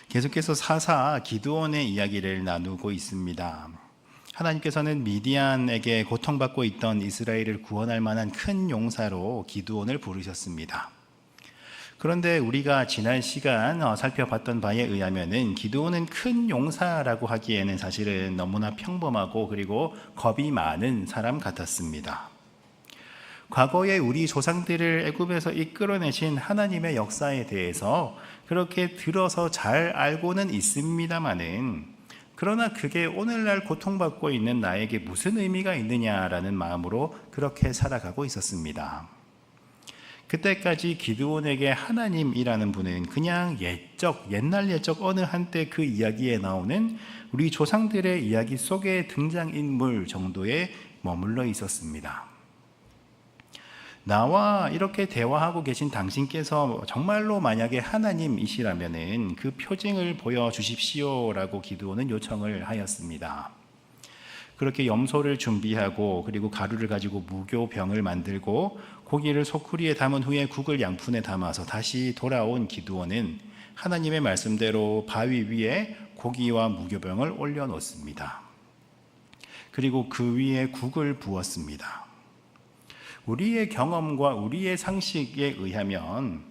계속해서 사사 기드온의 이야기를 나누고 있습니다. 하나님께서는 미디안에게 고통받고 있던 이스라엘을 구원할 만한 큰 용사로 기드온을 부르셨습니다. 그런데 우리가 지난 시간 살펴봤던 바에 의하면은 기드온은 큰 용사라고 하기에는 사실은 너무나 평범하고 그리고 겁이 많은 사람 같았습니다. 과거에 우리 조상들을 애굽에서 이끌어내신 하나님의 역사에 대해서 그렇게 들어서 잘 알고는 있습니다마는, 그러나 그게 오늘날 고통받고 있는 나에게 무슨 의미가 있느냐라는 마음으로 그렇게 살아가고 있었습니다. 그때까지 기드온에게 하나님이라는 분은 그냥 옛날 옛적 어느 한때 그 이야기에 나오는 우리 조상들의 이야기 속의 등장인물 정도에 머물러 있었습니다. 나와 이렇게 대화하고 계신 당신께서 정말로 만약에 하나님이시라면은 그 표징을 보여주십시오라고 기드온은 요청을 하였습니다. 그렇게 염소를 준비하고 그리고 가루를 가지고 무교병을 만들고 고기를 소쿠리에 담은 후에 국을 양푼에 담아서 다시 돌아온 기드온은 하나님의 말씀대로 바위 위에 고기와 무교병을 올려놓습니다. 그리고 그 위에 국을 부었습니다. 우리의 경험과 우리의 상식에 의하면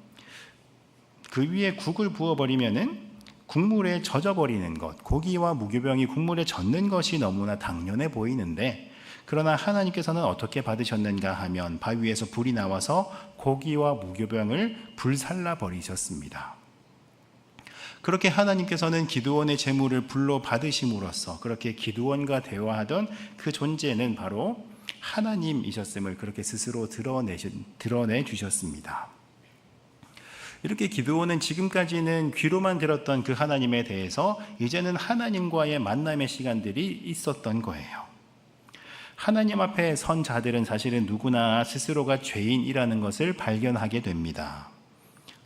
그 위에 국을 부어버리면은 국물에 젖어버리는 것, 고기와 무교병이 국물에 젖는 것이 너무나 당연해 보이는데, 그러나 하나님께서는 어떻게 받으셨는가 하면 바위에서 불이 나와서 고기와 무교병을 불살라 버리셨습니다. 그렇게 하나님께서는 기드온의 제물을 불로 받으심으로써 그렇게 기드온과 대화하던 그 존재는 바로 하나님이셨음을 그렇게 스스로 드러내 주셨습니다. 이렇게 기드온은 지금까지는 귀로만 들었던 그 하나님에 대해서 이제는 하나님과의 만남의 시간들이 있었던 거예요. 하나님 앞에 선 자들은 사실은 누구나 스스로가 죄인이라는 것을 발견하게 됩니다.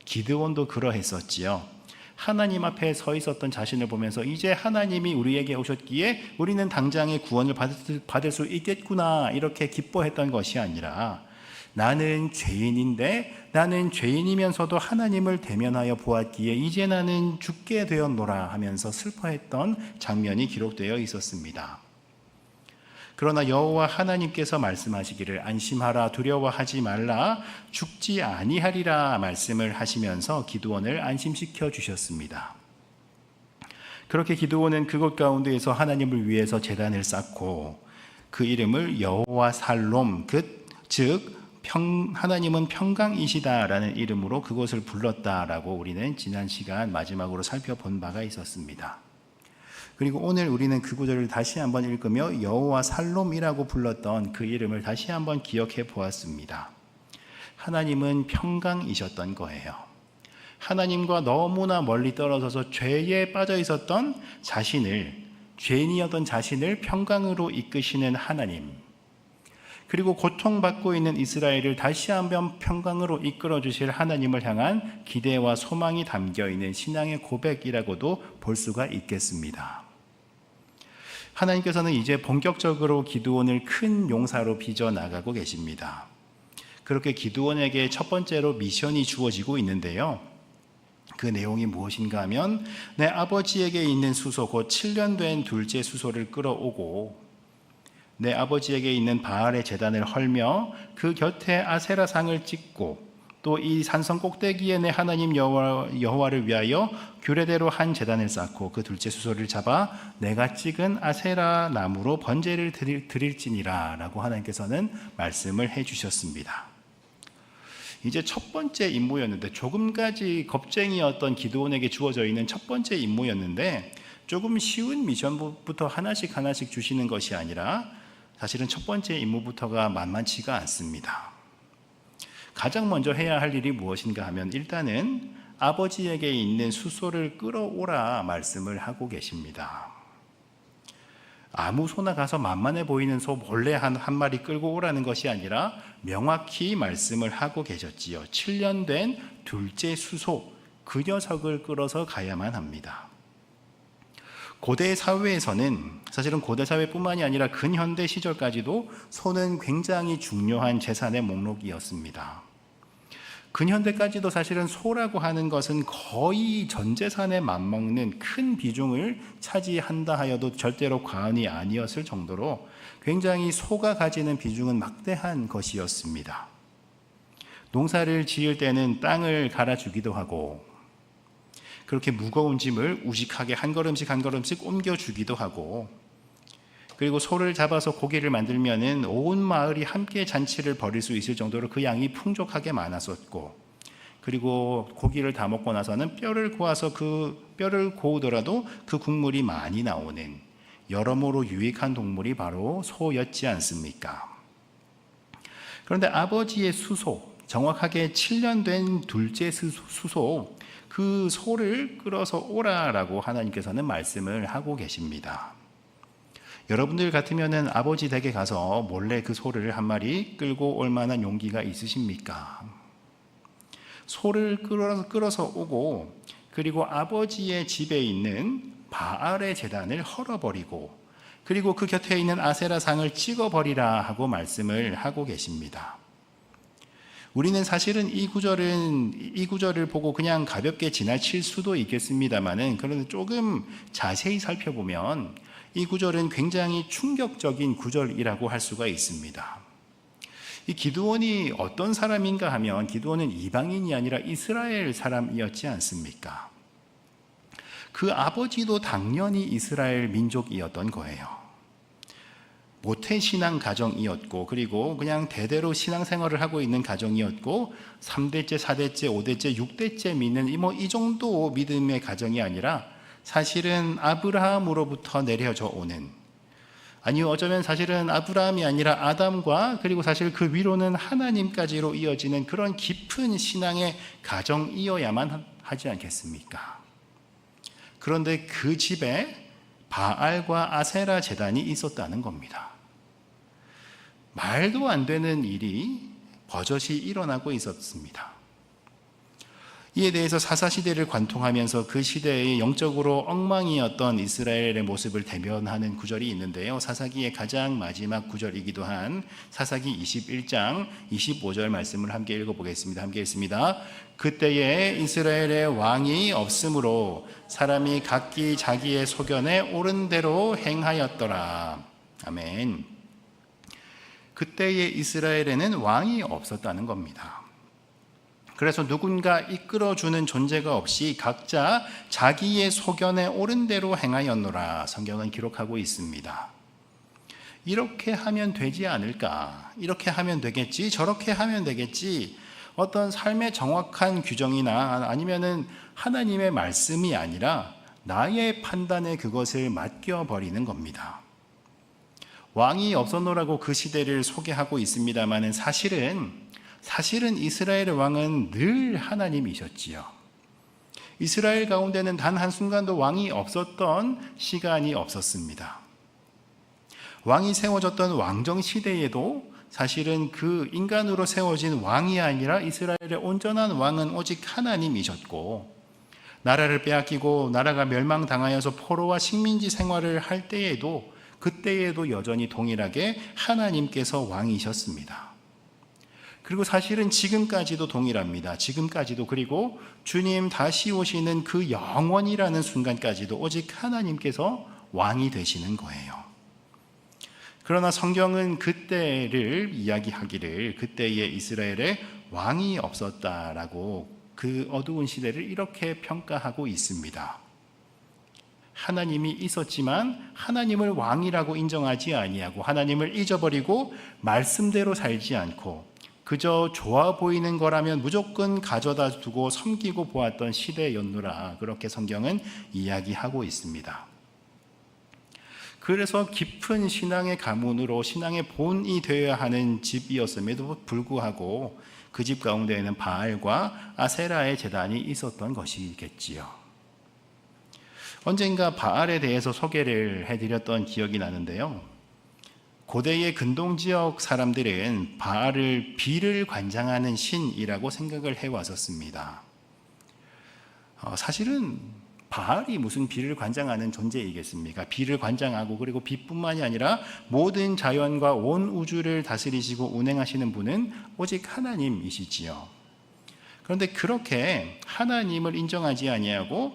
기드온도 그러했었지요. 하나님 앞에 서 있었던 자신을 보면서 이제 하나님이 우리에게 오셨기에 우리는 당장의 구원을 받을 수 있겠구나, 이렇게 기뻐했던 것이 아니라 나는 죄인인데 나는 죄인이면서도 하나님을 대면하여 보았기에 이제 나는 죽게 되었노라 하면서 슬퍼했던 장면이 기록되어 있었습니다. 그러나 여호와 하나님께서 말씀하시기를 안심하라, 두려워하지 말라, 죽지 아니하리라 말씀을 하시면서 기드온을 안심시켜 주셨습니다. 그렇게 기드온은 그곳 가운데에서 하나님을 위해서 제단을 쌓고 그 이름을 여호와 살롬, 즉 하나님은 평강이시다라는 이름으로 그곳을 불렀다라고 우리는 지난 시간 마지막으로 살펴본 바가 있었습니다. 그리고 오늘 우리는 그 구절을 다시 한번 읽으며 여호와 살롬이라고 불렀던 그 이름을 다시 한번 기억해 보았습니다. 하나님은 평강이셨던 거예요. 하나님과 너무나 멀리 떨어져서 죄에 빠져 있었던 죄인이었던 자신을 평강으로 이끄시는 하나님, 그리고 고통받고 있는 이스라엘을 다시 한번 평강으로 이끌어 주실 하나님을 향한 기대와 소망이 담겨 있는 신앙의 고백이라고도 볼 수가 있겠습니다. 하나님께서는 이제 본격적으로 기드온을 큰 용사로 빚어 나가고 계십니다. 그렇게 기드온에게 첫 번째로 미션이 주어지고 있는데요. 그 내용이 무엇인가 하면 내 아버지에게 있는 수소, 곧 7년 된 둘째 수소를 끌어오고 내 아버지에게 있는 바알의 제단을 헐며 그 곁에 아세라상을 찍고 또 이 산성 꼭대기에 내 하나님 여호와를 위하여 규례대로 한 제단을 쌓고 그 둘째 수소를 잡아 내가 찍은 아세라 나무로 번제를 드릴지니라 라고 하나님께서는 말씀을 해주셨습니다. 이제 첫 번째 임무였는데, 조금까지 겁쟁이였던 기드온에게 주어져 있는 첫 번째 임무였는데, 조금 쉬운 미션부터 하나씩 주시는 것이 아니라 사실은 첫 번째 임무부터가 만만치가 않습니다. 가장 먼저 해야 할 일이 무엇인가 하면 일단은 아버지에게 있는 수소를 끌어오라 말씀을 하고 계십니다. 아무 소나 가서 만만해 보이는 소 몰래 한 마리 끌고 오라는 것이 아니라 명확히 말씀을 하고 계셨지요. 7년 된 둘째 수소, 그 녀석을 끌어서 가야만 합니다. 고대 사회에서는 사실은 고대 사회뿐만이 아니라 근현대 시절까지도 소는 굉장히 중요한 재산의 목록이었습니다. 근현대까지도 사실은 소라고 하는 것은 거의 전 재산에 맞먹는 큰 비중을 차지한다 하여도 절대로 과언이 아니었을 정도로 굉장히 소가 가지는 비중은 막대한 것이었습니다. 농사를 지을 때는 땅을 갈아주기도 하고 그렇게 무거운 짐을 우직하게 한 걸음씩 한 걸음씩 옮겨주기도 하고, 그리고 소를 잡아서 고기를 만들면은 온 마을이 함께 잔치를 벌일 수 있을 정도로 그 양이 풍족하게 많았었고, 그리고 고기를 다 먹고 나서는 뼈를 고아서 그 뼈를 고우더라도 그 국물이 많이 나오는 여러모로 유익한 동물이 바로 소였지 않습니까? 그런데 아버지의 수소, 정확하게 7년 된 둘째 수소, 그 소를 끌어서 오라라고 하나님께서는 말씀을 하고 계십니다. 여러분들 같으면은 아버지 댁에 가서 몰래 그 소를 한 마리 끌고 올 만한 용기가 있으십니까? 소를 끌어서 오고, 그리고 아버지의 집에 있는 바알의 제단을 헐어버리고, 그리고 그 곁에 있는 아세라상을 찍어버리라 하고 말씀을 하고 계십니다. 우리는 사실은 이 구절을 보고 그냥 가볍게 지나칠 수도 있겠습니다만은, 그런데 조금 자세히 살펴보면 이 구절은 굉장히 충격적인 구절이라고 할 수가 있습니다. 이 기드온이 어떤 사람인가 하면, 기드온은 이방인이 아니라 이스라엘 사람이었지 않습니까? 그 아버지도 당연히 이스라엘 민족이었던 거예요. 모태신앙 가정이었고, 그리고 그냥 대대로 신앙생활을 하고 있는 가정이었고, 3대째, 4대째, 5대째, 6대째 믿는 이 정도 믿음의 가정이 아니라 사실은 아브라함으로부터 내려져 오는, 아니요, 어쩌면 사실은 아브라함이 아니라 아담과, 그리고 사실 그 위로는 하나님까지로 이어지는 그런 깊은 신앙의 가정이어야만 하지 않겠습니까? 그런데 그 집에 바알과 아세라 제단이 있었다는 겁니다. 말도 안 되는 일이 버젓이 일어나고 있었습니다. 이에 대해서 사사시대를 관통하면서 그 시대의 영적으로 엉망이었던 이스라엘의 모습을 대변하는 구절이 있는데요, 사사기의 가장 마지막 구절이기도 한 사사기 21장 25절 말씀을 함께 읽어보겠습니다. 함께 읽습니다. 그때에 이스라엘의 왕이 없으므로 사람이 각기 자기의 소견에 옳은 대로 행하였더라. 아멘. 그때에 이스라엘에는 왕이 없었다는 겁니다. 그래서 누군가 이끌어주는 존재가 없이 각자 자기의 소견에 옳은 대로 행하였노라, 성경은 기록하고 있습니다. 이렇게 하면 되지 않을까? 이렇게 하면 되겠지? 저렇게 하면 되겠지? 어떤 삶의 정확한 규정이나 아니면은 하나님의 말씀이 아니라 나의 판단에 그것을 맡겨버리는 겁니다. 왕이 없었노라고 그 시대를 소개하고 있습니다만은 사실은 이스라엘의 왕은 늘 하나님이셨지요. 이스라엘 가운데는 단 한순간도 왕이 없었던 시간이 없었습니다. 왕이 세워졌던 왕정 시대에도 사실은 그 인간으로 세워진 왕이 아니라 이스라엘의 온전한 왕은 오직 하나님이셨고, 나라를 빼앗기고 나라가 멸망당하여서 포로와 식민지 생활을 할 때에도, 그때에도 여전히 동일하게 하나님께서 왕이셨습니다. 그리고 사실은 지금까지도 동일합니다. 지금까지도, 그리고 주님 다시 오시는 그 영원이라는 순간까지도 오직 하나님께서 왕이 되시는 거예요. 그러나 성경은 그때를 이야기하기를, 그때의 이스라엘에 왕이 없었다라고 그 어두운 시대를 이렇게 평가하고 있습니다. 하나님이 있었지만 하나님을 왕이라고 인정하지 아니하고, 하나님을 잊어버리고 말씀대로 살지 않고, 그저 좋아 보이는 거라면 무조건 가져다 두고 섬기고 보았던 시대였노라, 그렇게 성경은 이야기하고 있습니다. 그래서 깊은 신앙의 가문으로 신앙의 본이 되어야 하는 집이었음에도 불구하고 그 집 가운데에는 바알과 아세라의 제단이 있었던 것이겠지요. 언젠가 바알에 대해서 소개를 해드렸던 기억이 나는데요, 고대의 근동지역 사람들은 바알을 비를 관장하는 신이라고 생각을 해왔었습니다. 사실은 바알이 무슨 비를 관장하는 존재이겠습니까? 비를 관장하고, 그리고 비뿐만이 아니라 모든 자연과 온 우주를 다스리시고 운행하시는 분은 오직 하나님이시지요. 그런데 그렇게 하나님을 인정하지 아니하고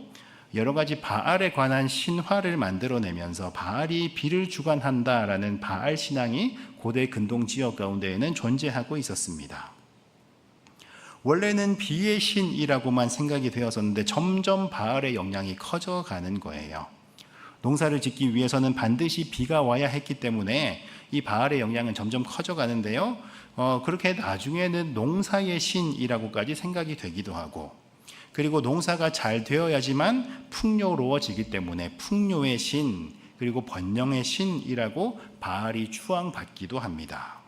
여러 가지 바알에 관한 신화를 만들어내면서 바알이 비를 주관한다라는 바알 신앙이 고대 근동 지역 가운데에는 존재하고 있었습니다. 원래는 비의 신이라고만 생각이 되었었는데 점점 바알의 영향이 커져가는 거예요. 농사를 짓기 위해서는 반드시 비가 와야 했기 때문에 이 바알의 영향은 점점 커져가는데요. 그렇게 나중에는 농사의 신이라고까지 생각이 되기도 하고, 그리고 농사가 잘 되어야지만 풍요로워지기 때문에 풍요의 신, 그리고 번영의 신이라고 바알이 추앙받기도 합니다.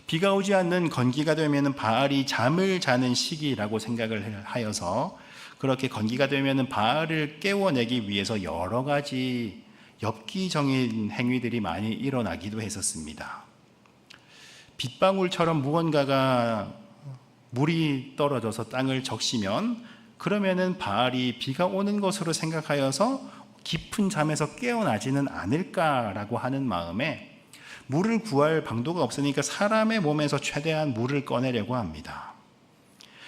비가 오지 않는 건기가 되면 바알이 잠을 자는 시기라고 생각을 하여서 그렇게 건기가 되면 바알을 깨워내기 위해서 여러 가지 엽기적인 행위들이 많이 일어나기도 했었습니다. 빗방울처럼 무언가가 물이 떨어져서 땅을 적시면 그러면은 바알이 비가 오는 것으로 생각하여서 깊은 잠에서 깨어나지는 않을까라고 하는 마음에 물을 구할 방도가 없으니까 사람의 몸에서 최대한 물을 꺼내려고 합니다.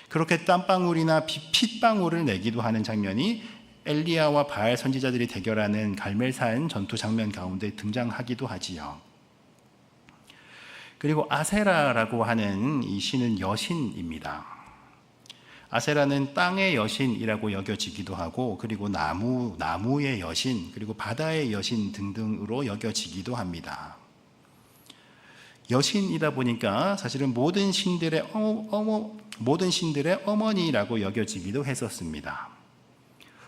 그렇게 땀방울이나 핏방울을 내기도 하는 장면이 엘리야와 바알 선지자들이 대결하는 갈멜산 전투 장면 가운데 등장하기도 하지요. 그리고 아세라라고 하는 이 신은 여신입니다. 아세라는 땅의 여신이라고 여겨지기도 하고, 그리고 나무의 여신, 그리고 바다의 여신 등등으로 여겨지기도 합니다. 여신이다 보니까 사실은 모든 신들의 어머니라고 여겨지기도 했었습니다.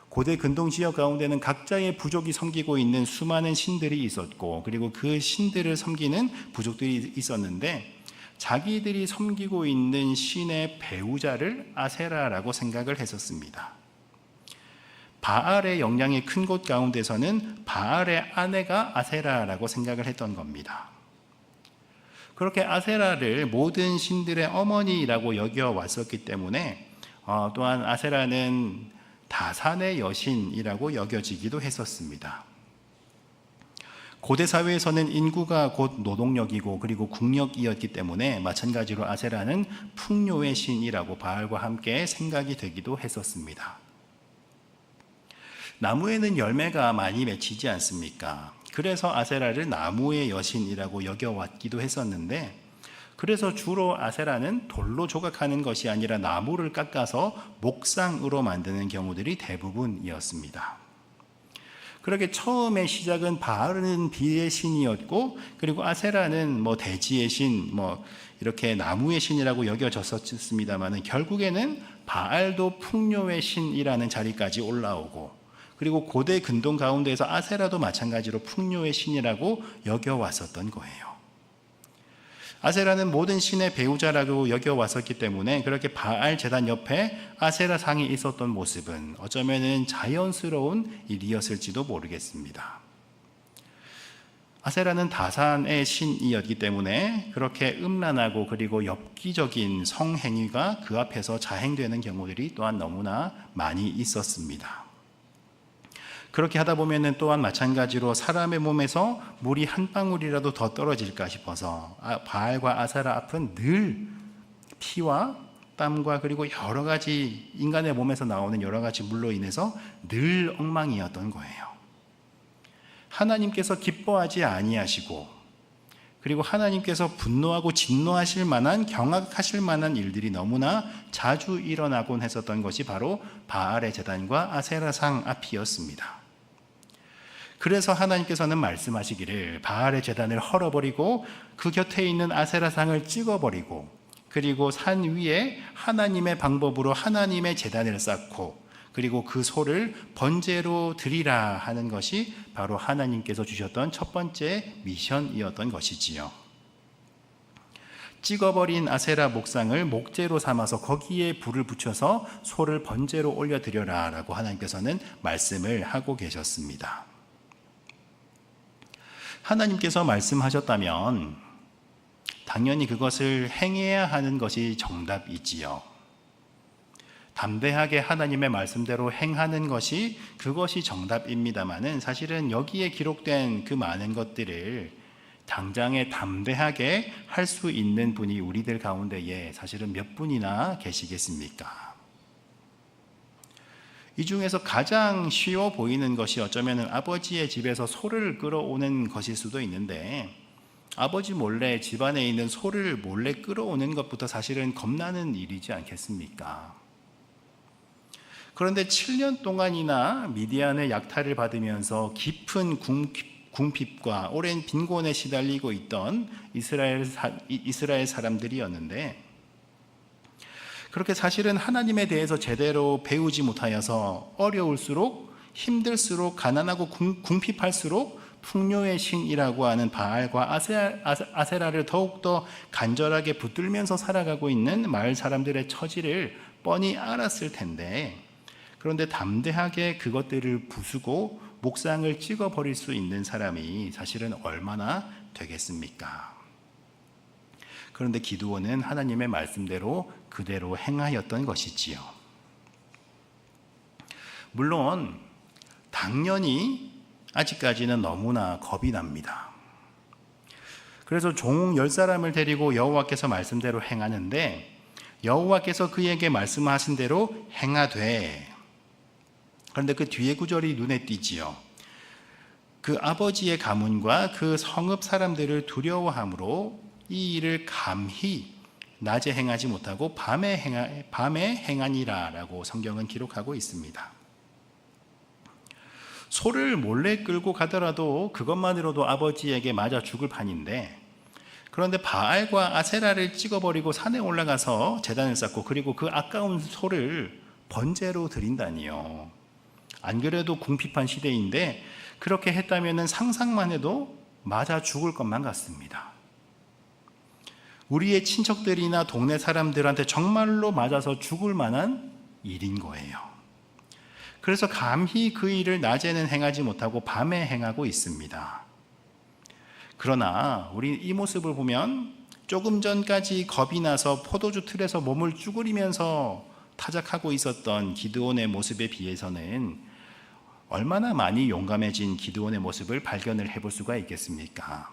고대 근동 지역 가운데는 각자의 부족이 섬기고 있는 수많은 신들이 있었고, 그리고 그 신들을 섬기는 부족들이 있었는데 자기들이 섬기고 있는 신의 배우자를 아세라라고 생각을 했었습니다. 바알의 영향이 큰 곳 가운데서는 바알의 아내가 아세라라고 생각을 했던 겁니다. 그렇게 아세라를 모든 신들의 어머니라고 여겨왔었기 때문에 또한 아세라는 다산의 여신이라고 여겨지기도 했었습니다. 고대 사회에서는 인구가 곧 노동력이고 그리고 국력이었기 때문에 마찬가지로 아세라는 풍요의 신이라고 바알과 함께 생각이 되기도 했었습니다. 나무에는 열매가 많이 맺히지 않습니까? 그래서 아세라를 나무의 여신이라고 여겨왔기도 했었는데, 그래서 주로 아세라는 돌로 조각하는 것이 아니라 나무를 깎아서 목상으로 만드는 경우들이 대부분이었습니다. 그렇게 처음에 시작은 바알은 비의 신이었고, 그리고 아세라는 대지의 신, 이렇게 나무의 신이라고 여겨졌었습니다만, 결국에는 바알도 풍요의 신이라는 자리까지 올라오고, 그리고 고대 근동 가운데에서 아세라도 마찬가지로 풍요의 신이라고 여겨왔었던 거예요. 아세라는 모든 신의 배우자라고 여겨왔었기 때문에 그렇게 바알 제단 옆에 아세라 상이 있었던 모습은 어쩌면은 자연스러운 일이었을지도 모르겠습니다. 아세라는 다산의 신이었기 때문에 그렇게 음란하고 그리고 엽기적인 성행위가 그 앞에서 자행되는 경우들이 또한 너무나 많이 있었습니다. 그렇게 하다 보면은 또한 마찬가지로 사람의 몸에서 물이 한 방울이라도 더 떨어질까 싶어서 바알과 아세라 앞은 늘 피와 땀과 그리고 여러 가지 인간의 몸에서 나오는 여러 가지 물로 인해서 늘 엉망이었던 거예요. 하나님께서 기뻐하지 아니하시고, 그리고 하나님께서 분노하고 진노하실 만한, 경악하실 만한 일들이 너무나 자주 일어나곤 했었던 것이 바로 바알의 제단과 아세라상 앞이었습니다. 그래서 하나님께서는 말씀하시기를 바알의 제단을 헐어버리고 그 곁에 있는 아세라상을 찍어버리고, 그리고 산 위에 하나님의 방법으로 하나님의 제단을 쌓고, 그리고 그 소를 번제로 드리라 하는 것이 바로 하나님께서 주셨던 첫 번째 미션이었던 것이지요. 찍어버린 아세라 목상을 목재로 삼아서 거기에 불을 붙여서 소를 번제로 올려드려라 라고 하나님께서는 말씀을 하고 계셨습니다. 하나님께서 말씀하셨다면 당연히 그것을 행해야 하는 것이 정답이지요. 담대하게 하나님의 말씀대로 행하는 것이 그것이 정답입니다마는, 사실은 여기에 기록된 그 많은 것들을 당장에 담대하게 할 수 있는 분이 우리들 가운데에 사실은 몇 분이나 계시겠습니까? 이 중에서 가장 쉬워 보이는 것이 어쩌면 아버지의 집에서 소를 끌어오는 것일 수도 있는데, 아버지 몰래 집안에 있는 소를 몰래 끌어오는 것부터 사실은 겁나는 일이지 않겠습니까? 그런데 7년 동안이나 미디안의 약탈을 받으면서 깊은 궁핍과 오랜 빈곤에 시달리고 있던 이스라엘 사람들이었는데, 그렇게 사실은 하나님에 대해서 제대로 배우지 못하여서 어려울수록, 힘들수록, 가난하고 궁핍할수록 풍요의 신이라고 하는 바알과 아세라를 더욱더 간절하게 붙들면서 살아가고 있는 마을 사람들의 처지를 뻔히 알았을 텐데, 그런데 담대하게 그것들을 부수고 목상을 찍어버릴 수 있는 사람이 사실은 얼마나 되겠습니까? 그런데 기드온은 하나님의 말씀대로 그대로 행하였던 것이지요. 물론 당연히 아직까지는 너무나 겁이 납니다. 그래서 종 10사람을 데리고 여호와께서 말씀대로 행하는데, 여호와께서 그에게 말씀하신 대로 행하되, 그런데 그 뒤에 구절이 눈에 띄지요. 그 아버지의 가문과 그 성읍 사람들을 두려워함으로 이 일을 감히 낮에 행하지 못하고 밤에 행하니라 라고 성경은 기록하고 있습니다. 소를 몰래 끌고 가더라도 그것만으로도 아버지에게 맞아 죽을 판인데, 그런데 바알과 아세라를 찍어버리고 산에 올라가서 제단을 쌓고 그리고 그 아까운 소를 번제로 드린다니요. 안 그래도 궁핍한 시대인데 그렇게 했다면 상상만 해도 맞아 죽을 것만 같습니다. 우리의 친척들이나 동네 사람들한테 정말로 맞아서 죽을 만한 일인 거예요. 그래서 감히 그 일을 낮에는 행하지 못하고 밤에 행하고 있습니다. 그러나 우리 이 모습을 보면 조금 전까지 겁이 나서 포도주 틀에서 몸을 쭈그리면서 타작하고 있었던 기드온의 모습에 비해서는 얼마나 많이 용감해진 기드온의 모습을 발견을 해볼 수가 있겠습니까?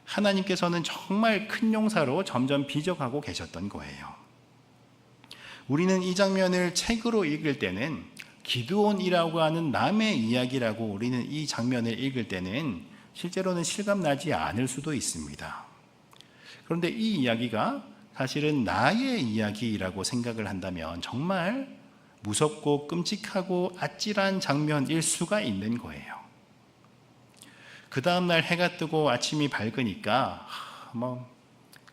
하나님께서는 정말 큰 용사로 점점 빚어가고 계셨던 거예요. 우리는 이 장면을 책으로 읽을 때는, 기드온이라고 하는 남의 이야기라고 우리는 이 장면을 읽을 때는 실제로는 실감나지 않을 수도 있습니다. 그런데 이 이야기가 사실은 나의 이야기라고 생각을 한다면 정말 무섭고 끔찍하고 아찔한 장면일 수가 있는 거예요. 그 다음날 해가 뜨고 아침이 밝으니까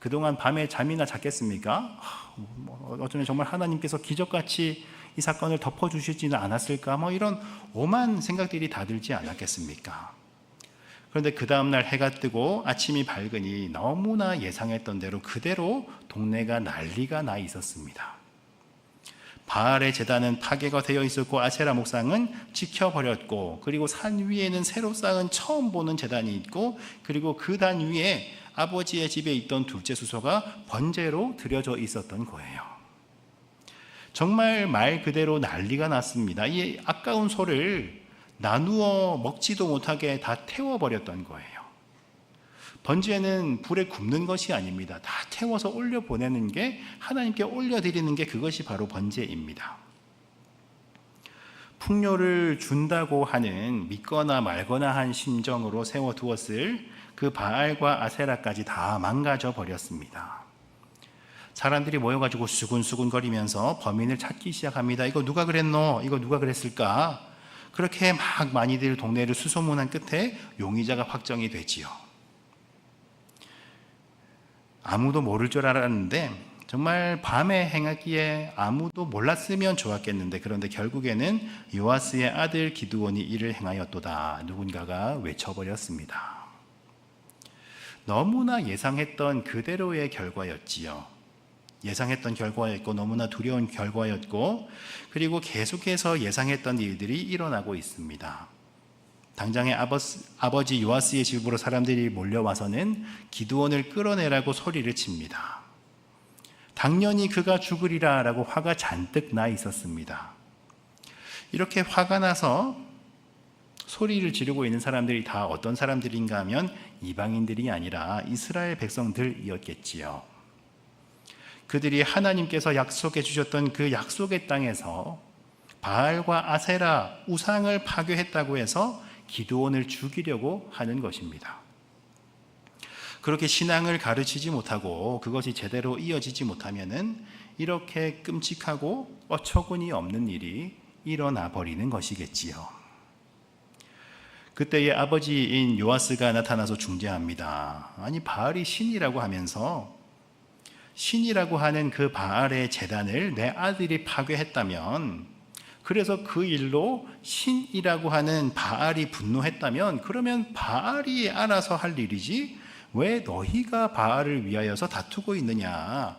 그동안 밤에 잠이나 잤겠습니까? 어쩌면 정말 하나님께서 기적같이 이 사건을 덮어주시지는 않았을까? 이런 오만 생각들이 다 들지 않았겠습니까? 그런데 그 다음날 해가 뜨고 아침이 밝으니 너무나 예상했던 대로 그대로 동네가 난리가 나 있었습니다. 바알의 제단은 파괴가 되어 있었고 아세라 목상은 지켜버렸고, 그리고 산 위에는 새로 쌓은 처음 보는 제단이 있고, 그리고 그 단 위에 아버지의 집에 있던 둘째 수소가 번제로 드려져 있었던 거예요. 정말 말 그대로 난리가 났습니다. 이 아까운 소를 나누어 먹지도 못하게 다 태워버렸던 거예요. 번제는 불에 굽는 것이 아닙니다. 다 태워서 올려보내는 게, 하나님께 올려드리는 게 그것이 바로 번제입니다. 풍요를 준다고 하는 믿거나 말거나 한 심정으로 세워두었을 그 바알과 아세라까지 다 망가져 버렸습니다. 사람들이 모여가지고 수군수군거리면서 범인을 찾기 시작합니다. 이거 누가 그랬노? 이거 누가 그랬을까? 그렇게 막 많이들 동네를 수소문한 끝에 용의자가 확정이 되지요. 아무도 모를 줄 알았는데, 정말 밤에 행하기에 아무도 몰랐으면 좋았겠는데, 그런데 결국에는 요아스의 아들 기드온이 이를 행하였도다. 누군가가 외쳐버렸습니다. 너무나 예상했던 그대로의 결과였지요. 예상했던 결과였고, 너무나 두려운 결과였고, 그리고 계속해서 예상했던 일들이 일어나고 있습니다. 당장에 아버지 요아스의 집으로 사람들이 몰려와서는 기드온을 끌어내라고 소리를 칩니다. 당연히 그가 죽으리라 라고 화가 잔뜩 나 있었습니다. 이렇게 화가 나서 소리를 지르고 있는 사람들이 다 어떤 사람들인가 하면 이방인들이 아니라 이스라엘 백성들이었겠지요. 그들이 하나님께서 약속해 주셨던 그 약속의 땅에서 바알과 아세라 우상을 파괴했다고 해서 기드온을 죽이려고 하는 것입니다. 그렇게 신앙을 가르치지 못하고 그것이 제대로 이어지지 못하면은 이렇게 끔찍하고 어처구니 없는 일이 일어나 버리는 것이겠지요. 그때의 아버지인 요아스가 나타나서 중재합니다. 아니, 바알이 신이라고 하면서 신이라고 하는 그 바알의 제단을 내 아들이 파괴했다면, 그래서 그 일로 신이라고 하는 바알이 분노했다면 그러면 바알이 알아서 할 일이지 왜 너희가 바알을 위하여서 다투고 있느냐,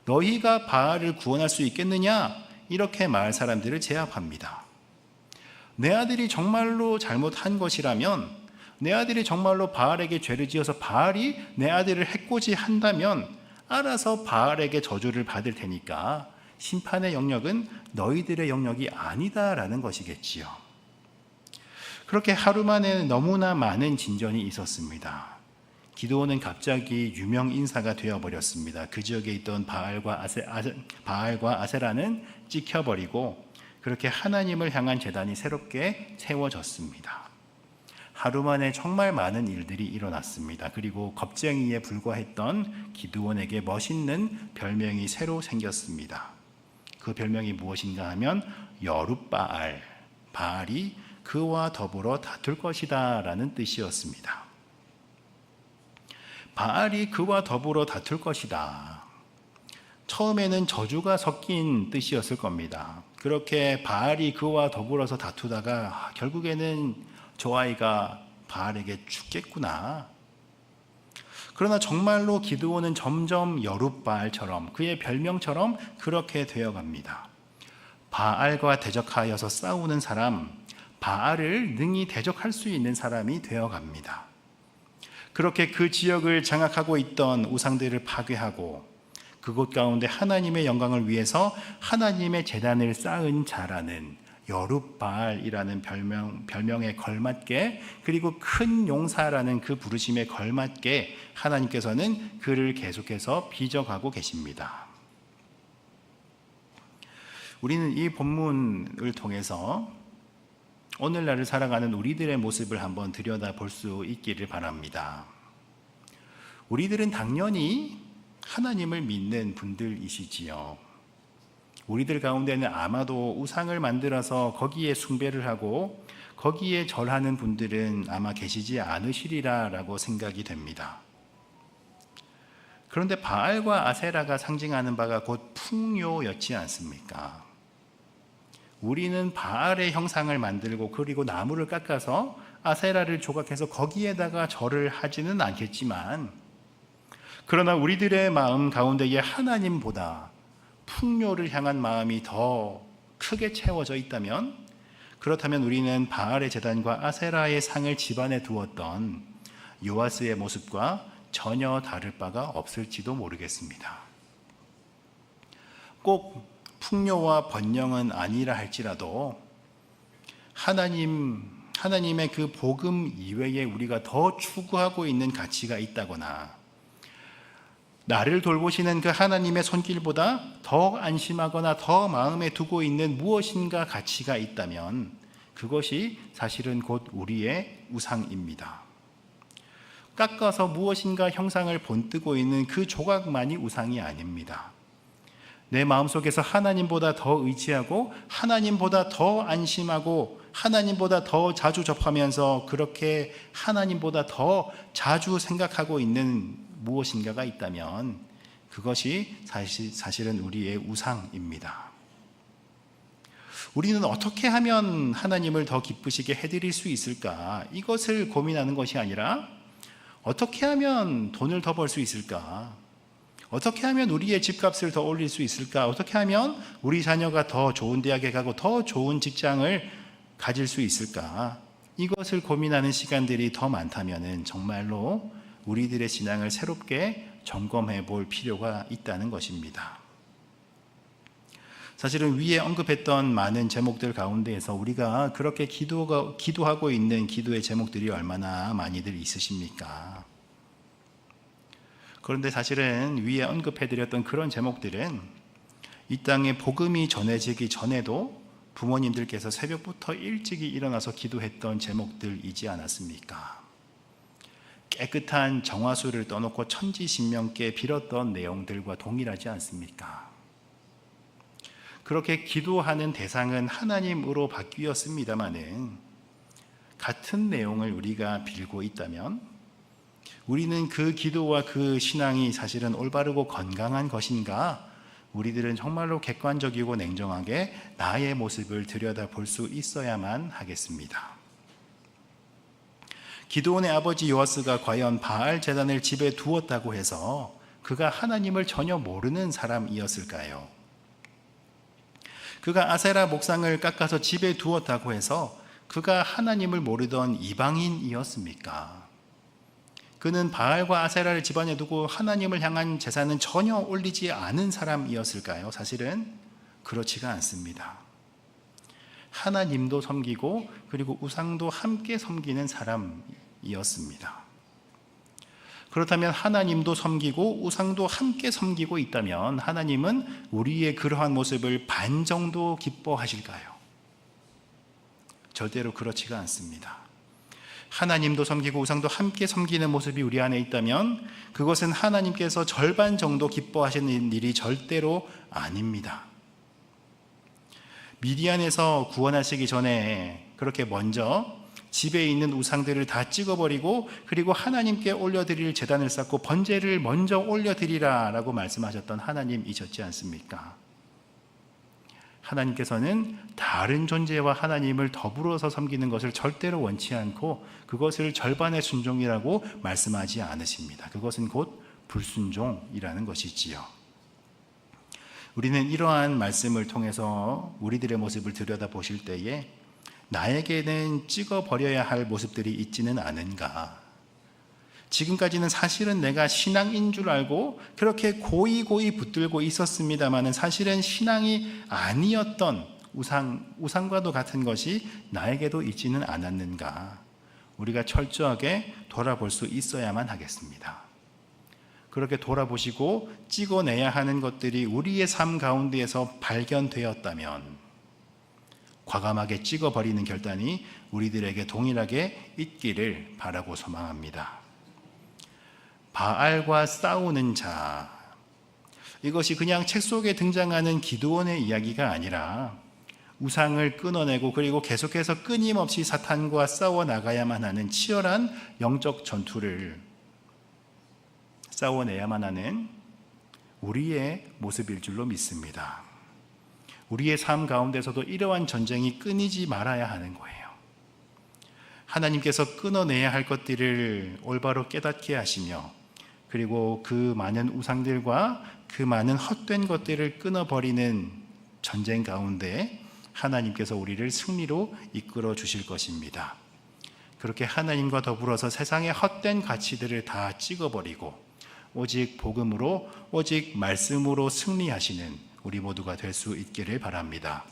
너희가 바알을 구원할 수 있겠느냐, 이렇게 마을 사람들을 제압합니다. 내 아들이 정말로 잘못한 것이라면, 내 아들이 정말로 바알에게 죄를 지어서 바알이 내 아들을 해코지 한다면 알아서 바알에게 저주를 받을 테니까 심판의 영역은 너희들의 영역이 아니다라는 것이겠지요. 그렇게 하루 만에 너무나 많은 진전이 있었습니다. 기드온은 갑자기 유명 인사가 되어버렸습니다. 그 지역에 있던 바알과 아세라는 찍혀버리고 그렇게 하나님을 향한 제단이 새롭게 세워졌습니다. 하루 만에 정말 많은 일들이 일어났습니다. 그리고 겁쟁이에 불과했던 기드온에게 멋있는 별명이 새로 생겼습니다. 그 별명이 무엇인가 하면 여룻바알, 바알이 그와 더불어 다툴 것이다 라는 뜻이었습니다. 바알이 그와 더불어 다툴 것이다. 처음에는 저주가 섞인 뜻이었을 겁니다. 그렇게 바알이 그와 더불어서 다투다가 결국에는 저 아이가 바알에게 죽겠구나. 그러나 정말로 기드온은 점점 여룻바알처럼, 그의 별명처럼 그렇게 되어갑니다. 바알과 대적하여서 싸우는 사람, 바알을 능히 대적할 수 있는 사람이 되어갑니다. 그렇게 그 지역을 장악하고 있던 우상들을 파괴하고 그곳 가운데 하나님의 영광을 위해서 하나님의 제단을 쌓은 자라는 여룻바알이라는 별명에 걸맞게, 그리고 큰 용사라는 그 부르심에 걸맞게 하나님께서는 그를 계속해서 빚어가고 계십니다. 우리는 이 본문을 통해서 오늘날을 살아가는 우리들의 모습을 한번 들여다볼 수 있기를 바랍니다. 우리들은 당연히 하나님을 믿는 분들이시지요. 우리들 가운데는 아마도 우상을 만들어서 거기에 숭배를 하고 거기에 절하는 분들은 아마 계시지 않으시리라라고 생각이 됩니다. 그런데 바알과 아세라가 상징하는 바가 곧 풍요였지 않습니까? 우리는 바알의 형상을 만들고 그리고 나무를 깎아서 아세라를 조각해서 거기에다가 절을 하지는 않겠지만, 그러나 우리들의 마음 가운데에 하나님보다 풍요를 향한 마음이 더 크게 채워져 있다면, 그렇다면 우리는 바알의 제단과 아세라의 상을 집안에 두었던 요아스의 모습과 전혀 다를 바가 없을지도 모르겠습니다. 꼭 풍요와 번영은 아니라 할지라도 하나님의 그 복음 이외에 우리가 더 추구하고 있는 가치가 있다거나, 나를 돌보시는 그 하나님의 손길보다 더 안심하거나 더 마음에 두고 있는 무엇인가 가치가 있다면 그것이 사실은 곧 우리의 우상입니다. 깎아서 무엇인가 형상을 본뜨고 있는 그 조각만이 우상이 아닙니다. 내 마음속에서 하나님보다 더 의지하고 하나님보다 더 안심하고 하나님보다 더 자주 접하면서 그렇게 하나님보다 더 자주 생각하고 있는 무엇인가가 있다면 그것이 사실은 우리의 우상입니다. 우리는 어떻게 하면 하나님을 더 기쁘시게 해드릴 수 있을까? 이것을 고민하는 것이 아니라 어떻게 하면 돈을 더 벌 수 있을까? 어떻게 하면 우리의 집값을 더 올릴 수 있을까? 어떻게 하면 우리 자녀가 더 좋은 대학에 가고 더 좋은 직장을 가질 수 있을까? 이것을 고민하는 시간들이 더 많다면 정말로 우리들의 신앙을 새롭게 점검해 볼 필요가 있다는 것입니다. 사실은 위에 언급했던 많은 제목들 가운데에서 우리가 그렇게 기도하고 있는 기도의 제목들이 얼마나 많이들 있으십니까? 그런데 사실은 위에 언급해드렸던 그런 제목들은 이 땅에 복음이 전해지기 전에도 부모님들께서 새벽부터 일찍이 일어나서 기도했던 제목들이지 않았습니까? 깨끗한 정화수를 떠놓고 천지신명께 빌었던 내용들과 동일하지 않습니까? 그렇게 기도하는 대상은 하나님으로 바뀌었습니다마는 같은 내용을 우리가 빌고 있다면 우리는 그 기도와 그 신앙이 사실은 올바르고 건강한 것인가? 우리들은 정말로 객관적이고 냉정하게 나의 모습을 들여다볼 수 있어야만 하겠습니다. 기드온의 아버지 요아스가 과연 바알 제단을 집에 두었다고 해서 그가 하나님을 전혀 모르는 사람이었을까요? 그가 아세라 목상을 깎아서 집에 두었다고 해서 그가 하나님을 모르던 이방인이었습니까? 그는 바알과 아세라를 집안에 두고 하나님을 향한 제사는 전혀 올리지 않은 사람이었을까요? 사실은 그렇지가 않습니다. 하나님도 섬기고 그리고 우상도 함께 섬기는 사람이었습니다. 그렇다면 하나님도 섬기고 우상도 함께 섬기고 있다면 하나님은 우리의 그러한 모습을 반 정도 기뻐하실까요? 절대로 그렇지가 않습니다. 하나님도 섬기고 우상도 함께 섬기는 모습이 우리 안에 있다면 그것은 하나님께서 절반 정도 기뻐하시는 일이 절대로 아닙니다. 미디안에서 구원하시기 전에 그렇게 먼저 집에 있는 우상들을 다 찍어버리고 그리고 하나님께 올려드릴 제단을 쌓고 번제를 먼저 올려드리라 라고 말씀하셨던 하나님이셨지 않습니까? 하나님께서는 다른 존재와 하나님을 더불어서 섬기는 것을 절대로 원치 않고 그것을 절반의 순종이라고 말씀하지 않으십니다. 그것은 곧 불순종이라는 것이지요. 우리는 이러한 말씀을 통해서 우리들의 모습을 들여다보실 때에 나에게는 찍어버려야 할 모습들이 있지는 않은가? 지금까지는 사실은 내가 신앙인 줄 알고 그렇게 고이 붙들고 있었습니다마는 사실은 신앙이 아니었던 우상과도 같은 것이 나에게도 있지는 않았는가? 우리가 철저하게 돌아볼 수 있어야만 하겠습니다. 그렇게 돌아보시고 찍어내야 하는 것들이 우리의 삶 가운데에서 발견되었다면 과감하게 찍어버리는 결단이 우리들에게 동일하게 있기를 바라고 소망합니다. 바알과 싸우는 자, 이것이 그냥 책 속에 등장하는 기드온의 이야기가 아니라 우상을 끊어내고 그리고 계속해서 끊임없이 사탄과 싸워 나가야만 하는 치열한 영적 전투를 싸워내야만 하는 우리의 모습일 줄로 믿습니다. 우리의 삶 가운데서도 이러한 전쟁이 끊이지 말아야 하는 거예요. 하나님께서 끊어내야 할 것들을 올바로 깨닫게 하시며 그리고 그 많은 우상들과 그 많은 헛된 것들을 끊어버리는 전쟁 가운데 하나님께서 우리를 승리로 이끌어 주실 것입니다. 그렇게 하나님과 더불어서 세상의 헛된 가치들을 다 찍어버리고 오직 복음으로 오직 말씀으로 승리하시는 우리 모두가 될 수 있기를 바랍니다.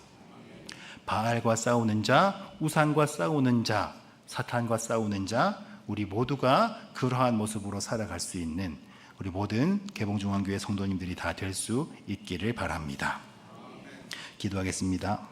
바알과 싸우는 자, 우상과 싸우는 자, 사탄과 싸우는 자, 우리 모두가 그러한 모습으로 살아갈 수 있는 우리 모든 개봉중앙교회 성도님들이 다 될 수 있기를 바랍니다. 기도하겠습니다.